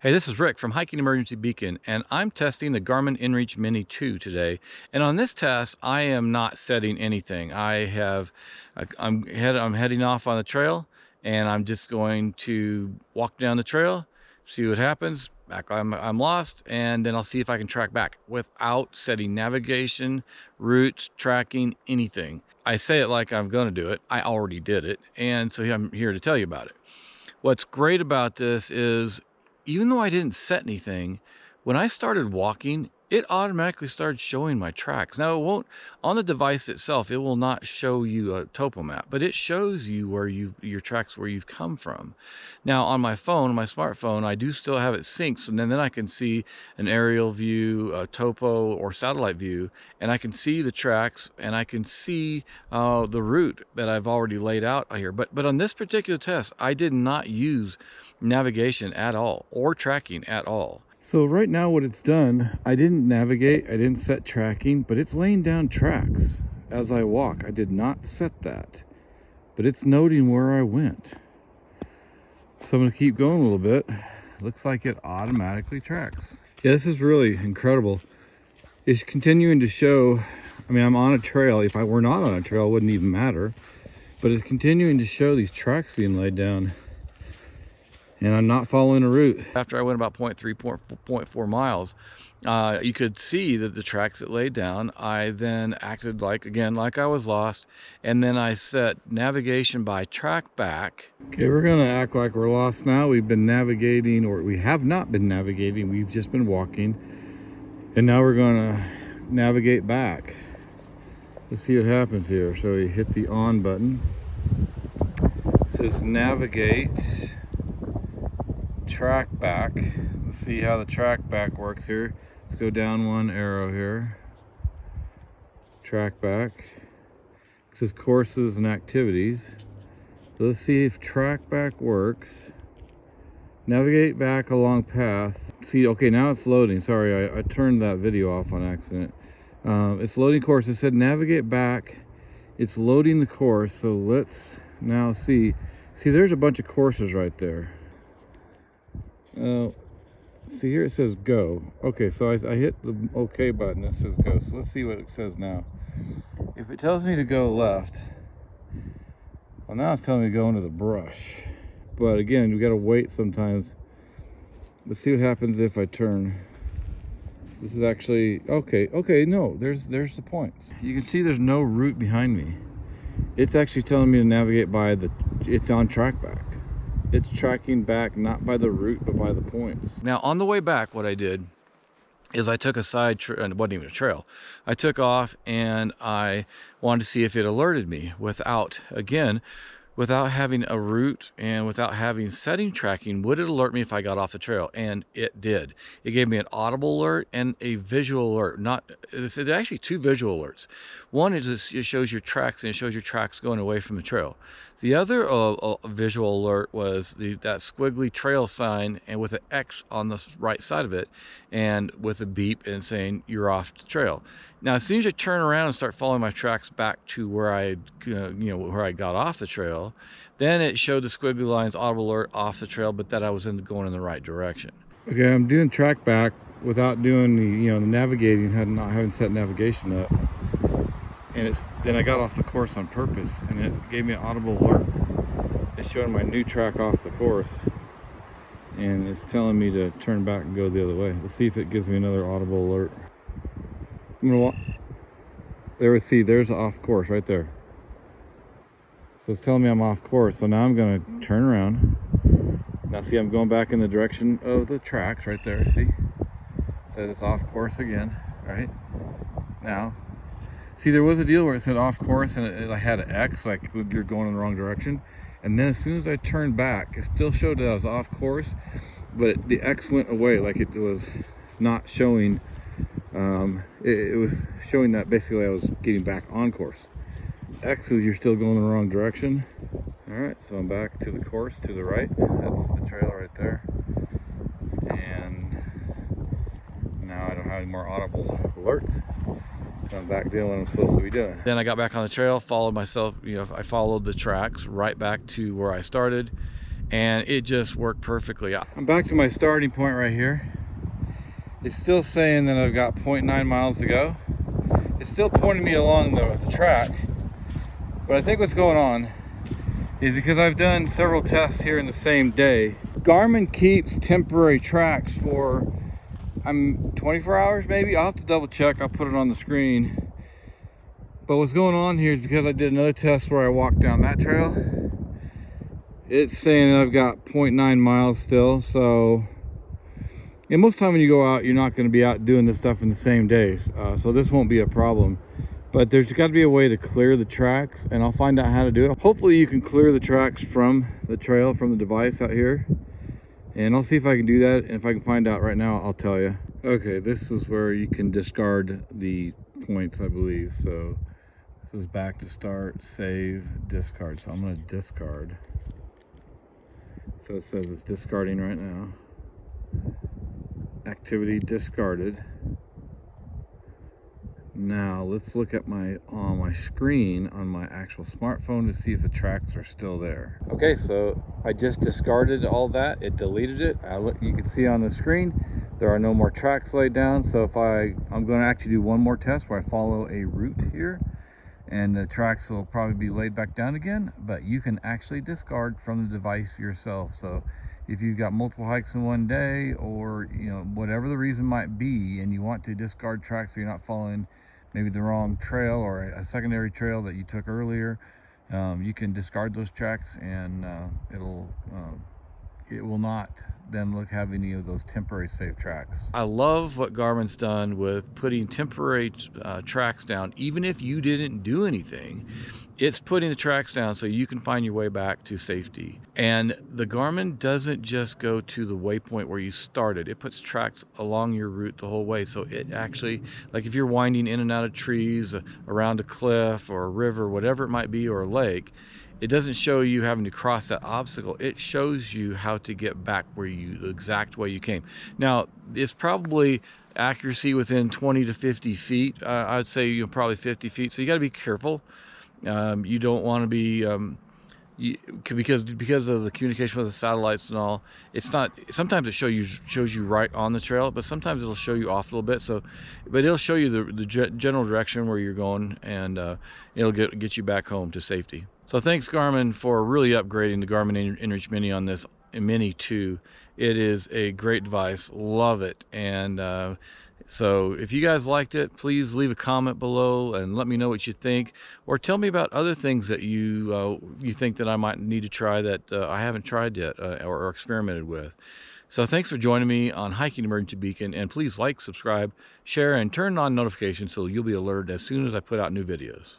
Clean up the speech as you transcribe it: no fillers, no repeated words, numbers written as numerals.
Hey, this is Rick from Hiking Emergency Beacon, and I'm testing the Garmin inReach Mini 2 today. And on this test, I am not setting anything. I'm heading off on the trail, and I'm just going to walk down the trail, see what happens. I'm lost, and then I'll see if I can track back without setting navigation, routes, tracking, anything. I say it like I'm going to do it. I already did it, and so I'm here to tell you about it. What's great about this is, even though I didn't set anything, when I started walking, it automatically started showing my tracks. Now, it won't, on the device itself, it will not show you a topo map, but it shows you where your tracks, where you've come from. Now, on my phone, my smartphone, I do still have it synced, and then I can see an aerial view, a topo or satellite view, and I can see the tracks, and I can see the route that I've already laid out here. But on this particular test, I did not use navigation at all or tracking at all. So right now what it's done, I didn't navigate, I didn't set tracking, but it's laying down tracks as I walk. I did not set that, but it's noting where I went. So I'm going to keep going a little bit. Looks like it automatically tracks. Yeah, this is really incredible. It's continuing to show, I mean, I'm on a trail. If I were not on a trail, it wouldn't even matter. But it's continuing to show these tracks being laid down. And I'm not following a route. After I went about 0.4 miles, you could see that the tracks that laid down. I then acted like I was lost, and then I set navigation by Tracback. Okay, we're gonna act like we're lost now. We've been navigating, or we have not been navigating, we've just been walking. And now we're gonna navigate back. Let's see what happens here. So we hit the on button. It says navigate Tracback. Let's see how the Tracback works here. Let's go down one arrow here. Tracback. It says courses and activities. So let's see if Tracback works. Navigate back along path. See, okay, now it's loading. Sorry, I turned that video off on accident. It's loading course. It said navigate back. It's loading the course. So let's now see. See, there's a bunch of courses right there. See here it says go. Okay, so I hit the OK button. It says go. So let's see what it says now. If it tells me to go left, well, now it's telling me to go into the brush. But again, we got to wait sometimes. Let's see what happens if I turn. This is actually okay. Okay, no, there's the points. You can see there's no route behind me. It's actually telling me to navigate by it's on Tracback. It's tracking back, not by the route, but by the points. Now, on the way back, what I did is I took a it wasn't even a trail. I took off and I wanted to see if it alerted me without having a route and without having setting tracking. Would it alert me if I got off the trail? And it did. It gave me an audible alert and a visual alert. It's actually two visual alerts. One is it shows your tracks, and it shows your tracks going away from the trail. The other visual alert was that squiggly trail sign, and with an X on the right side of it, and with a beep and saying you're off the trail. Now, as soon as I turn around and start following my tracks back to where I got off the trail, then it showed the squiggly lines, audible alert, off the trail, but that I was going in the right direction. Okay, I'm doing track back without doing the navigating, not having set navigation up. And then I got off the course on purpose, and it gave me an audible alert. It's showing my new track off the course, and it's telling me to turn back and go the other way. Let's see if it gives me another audible alert. I'm gonna walk. There we see, there's off course right there. So it's telling me I'm off course. So now I'm gonna turn around. Now see, I'm going back in the direction of the tracks right there. See, it says it's off course again. Right now. See, there was a deal where it said off course, and I had an X, like you're going in the wrong direction. And then as soon as I turned back, it still showed that I was off course, but the X went away, like it was not showing. It was showing that basically I was getting back on course. X is you're still going in the wrong direction. All right, so I'm back to the course to the right. That's the trail right there. And now I don't have any more audible alerts. I'm back doing what I'm supposed to be doing. Then I got back on the trail, followed myself, I followed the tracks right back to where I started, and it just worked perfectly. I'm back to my starting point right here. It's still saying that I've got 0.9 miles to go. It's still pointing me along the track, but I think what's going on is because I've done several tests here in the same day. Garmin keeps temporary tracks for 24 hours maybe. I'll have to double check. I'll put it on the screen. But what's going on here is because I did another test where I walked down that trail. It's saying that I've got 0.9 miles still. So, and most time when you go out, you're not going to be out doing this stuff in the same days. So this won't be a problem. But there's got to be a way to clear the tracks, and I'll find out how to do it. Hopefully you can clear the tracks from the trail, from the device out here. And I'll see if I can do that. And if I can find out right now, I'll tell you. Okay, this is where you can discard the points, I believe. So this is back to start, save, discard. So I'm going to discard. So it says it's discarding right now. Activity discarded. Now let's look at on my screen on my actual smartphone to see if the tracks are still there. Okay, so I just discarded all that. It deleted it. You can see on the screen there are no more tracks laid down. So if I'm going to actually do one more test where I follow a route here, and the tracks will probably be laid back down again, but you can actually discard from the device yourself. So if you've got multiple hikes in one day, or whatever the reason might be, and you want to discard tracks so you're not following maybe the wrong trail or a secondary trail that you took earlier, you can discard those tracks, and it will not then have any of those temporary safe tracks. I love what Garmin's done with putting temporary tracks down. Even if you didn't do anything, it's putting the tracks down so you can find your way back to safety. And the Garmin doesn't just go to the waypoint where you started. It puts tracks along your route the whole way. So it actually, like if you're winding in and out of trees, around a cliff or a river, whatever it might be, or a lake, it doesn't show you having to cross that obstacle. It shows you how to get back the exact way you came. Now, it's probably accuracy within 20 to 50 feet. I would say probably 50 feet. So you got to be careful. You don't want to be because of the communication with the satellites and all. It's not. Sometimes it shows you right on the trail, but sometimes it'll show you off a little bit. So, but it'll show you the general direction where you're going, and it'll get you back home to safety. So thanks Garmin for really upgrading the Garmin inReach Mini on this Mini 2. It is a great device. Love it. And so if you guys liked it, please leave a comment below and let me know what you think, or tell me about other things that you think that I might need to try that I haven't tried yet or experimented with. So thanks for joining me on Hiking Emergency Beacon, and please like, subscribe, share, and turn on notifications so you'll be alerted as soon as I put out new videos.